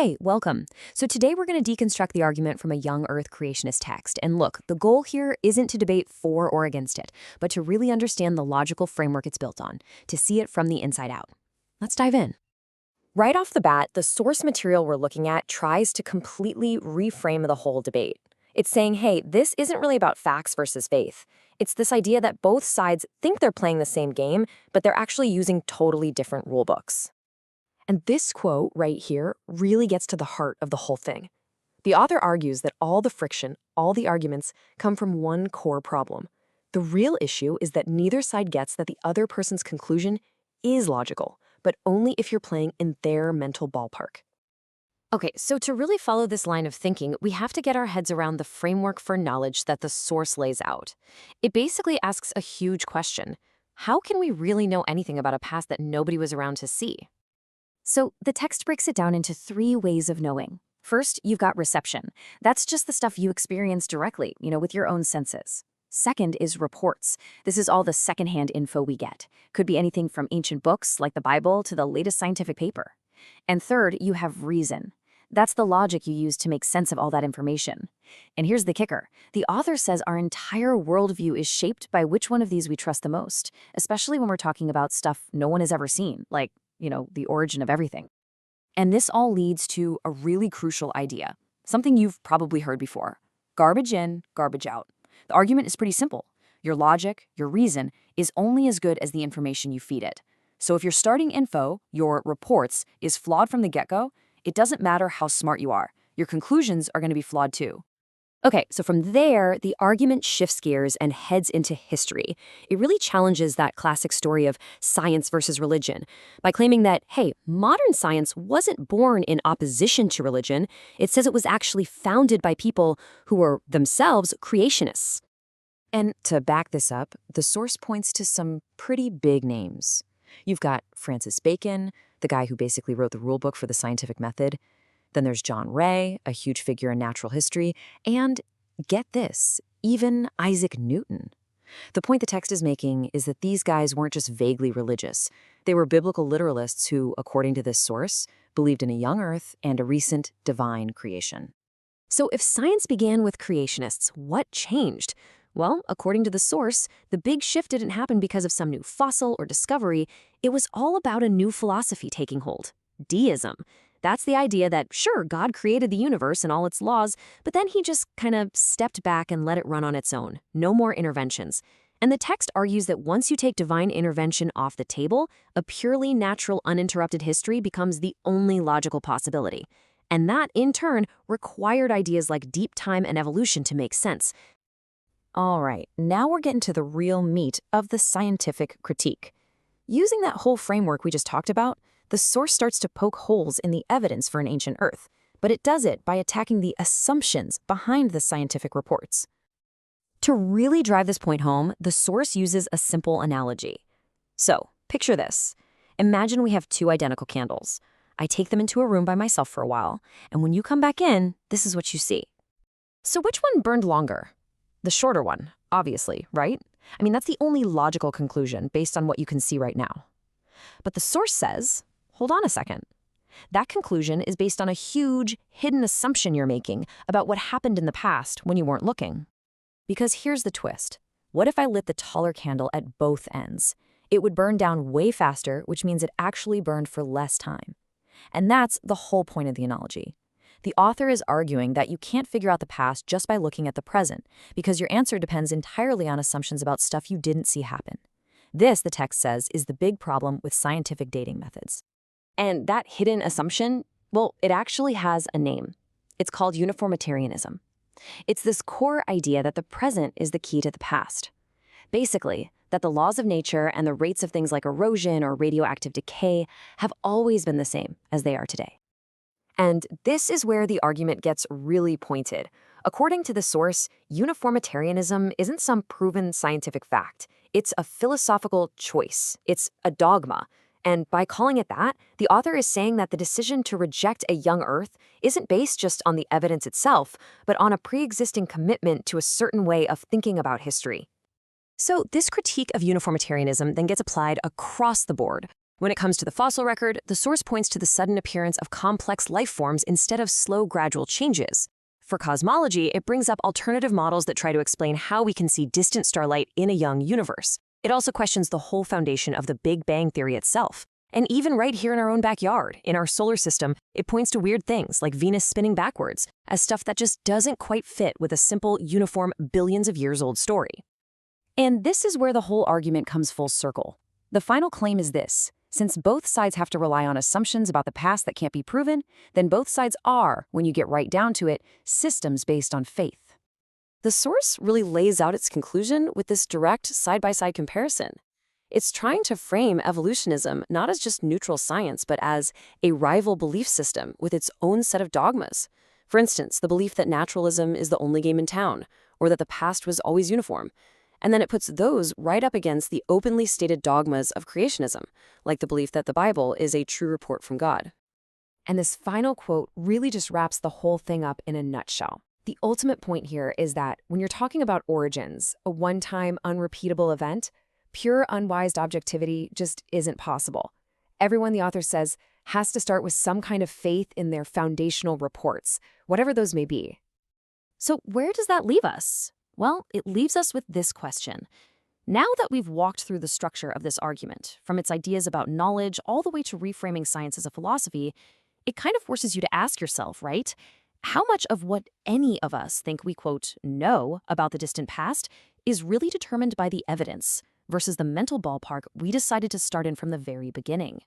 Hey, welcome. So today we're going to deconstruct the argument from a young Earth creationist text. And look, the goal here isn't to debate for or against it, but to really understand the logical framework it's built on, to see it from the inside out. Let's dive in. Right off the bat, the source material we're looking at tries to completely reframe the whole debate. It's saying, hey, this isn't really about facts versus faith. It's this idea that both sides think they're playing the same game, but they're actually using totally different rulebooks. And this quote right here really gets to the heart of the whole thing. The author argues that all the friction, all the arguments, come from one core problem. The real issue is that neither side gets that the other person's conclusion is logical, but only if you're playing in their mental ballpark. Okay, so to really follow this line of thinking, we have to get our heads around the framework for knowledge that the source lays out. It basically asks a huge question. How can we really know anything about a past that nobody was around to see? So the text breaks it down into three ways of knowing. First, you've got reception. That's just the stuff you experience directly, with your own senses. Second is reports. This is all the secondhand info we get. Could be anything from ancient books like the Bible to the latest scientific paper. And third, you have reason. That's the logic you use to make sense of all that information. And here's the kicker. The author says our entire worldview is shaped by which one of these we trust the most, especially when we're talking about stuff no one has ever seen, like the origin of everything. And this all leads to a really crucial idea, something you've probably heard before. Garbage in, garbage out. The argument is pretty simple. Your logic, your reason, is only as good as the information you feed it. So if your starting info, your reports, is flawed from the get-go, it doesn't matter how smart you are. Your conclusions are going to be flawed too. Okay, so from there, the argument shifts gears and heads into history. It really challenges that classic story of science versus religion by claiming that, hey, modern science wasn't born in opposition to religion. It says it was actually founded by people who were themselves creationists. And to back this up, the source points to some pretty big names. You've got Francis Bacon, the guy who basically wrote the rulebook for the scientific method. Then there's John Ray, a huge figure in natural history, and, get this, even Isaac Newton. The point the text is making is that these guys weren't just vaguely religious. They were biblical literalists who, according to this source, believed in a young earth and a recent divine creation. So if science began with creationists, what changed? Well, according to the source, the big shift didn't happen because of some new fossil or discovery. It was all about a new philosophy taking hold: deism. That's the idea that, sure, God created the universe and all its laws, but then he just kind of stepped back and let it run on its own. No more interventions. And the text argues that once you take divine intervention off the table, a purely natural, uninterrupted history becomes the only logical possibility. And that, in turn, required ideas like deep time and evolution to make sense. All right, now we're getting to the real meat of the scientific critique. Using that whole framework we just talked about, the source starts to poke holes in the evidence for an ancient Earth, but it does it by attacking the assumptions behind the scientific reports. To really drive this point home, the source uses a simple analogy. So, picture this. Imagine we have two identical candles. I take them into a room by myself for a while, and when you come back in, this is what you see. So which one burned longer? The shorter one, obviously, right? I mean, that's the only logical conclusion based on what you can see right now. But the source says, hold on a second. That conclusion is based on a huge, hidden assumption you're making about what happened in the past when you weren't looking. Because here's the twist. What if I lit the taller candle at both ends? It would burn down way faster, which means it actually burned for less time. And that's the whole point of the analogy. The author is arguing that you can't figure out the past just by looking at the present, because your answer depends entirely on assumptions about stuff you didn't see happen. This, the text says, is the big problem with scientific dating methods. And that hidden assumption, well, it actually has a name. It's called uniformitarianism. It's this core idea that the present is the key to the past. Basically, that the laws of nature and the rates of things like erosion or radioactive decay have always been the same as they are today. And this is where the argument gets really pointed. According to the source, uniformitarianism isn't some proven scientific fact. It's a philosophical choice. It's a dogma. And by calling it that, the author is saying that the decision to reject a young Earth isn't based just on the evidence itself, but on a pre-existing commitment to a certain way of thinking about history. So this critique of uniformitarianism then gets applied across the board. When it comes to the fossil record, the source points to the sudden appearance of complex life forms instead of slow, gradual changes. For cosmology, it brings up alternative models that try to explain how we can see distant starlight in a young universe. It also questions the whole foundation of the Big Bang theory itself. And even right here in our own backyard, in our solar system, it points to weird things like Venus spinning backwards as stuff that just doesn't quite fit with a simple, uniform, billions of years old story. And this is where the whole argument comes full circle. The final claim is this: since both sides have to rely on assumptions about the past that can't be proven, then both sides are, when you get right down to it, systems based on faith. The source really lays out its conclusion with this direct side-by-side comparison. It's trying to frame evolutionism not as just neutral science, but as a rival belief system with its own set of dogmas. For instance, the belief that naturalism is the only game in town, or that the past was always uniform. And then it puts those right up against the openly stated dogmas of creationism, like the belief that the Bible is a true report from God. And this final quote really just wraps the whole thing up in a nutshell. The ultimate point here is that when you're talking about origins, a one-time, unrepeatable event, pure unbiased objectivity just isn't possible. Everyone, the author says, has to start with some kind of faith in their foundational reports, whatever those may be. So where does that leave us? Well, it leaves us with this question. Now that we've walked through the structure of this argument, from its ideas about knowledge all the way to reframing science as a philosophy, it kind of forces you to ask yourself, right? How much of what any of us think we, quote, know about the distant past is really determined by the evidence versus the mental ballpark we decided to start in from the very beginning?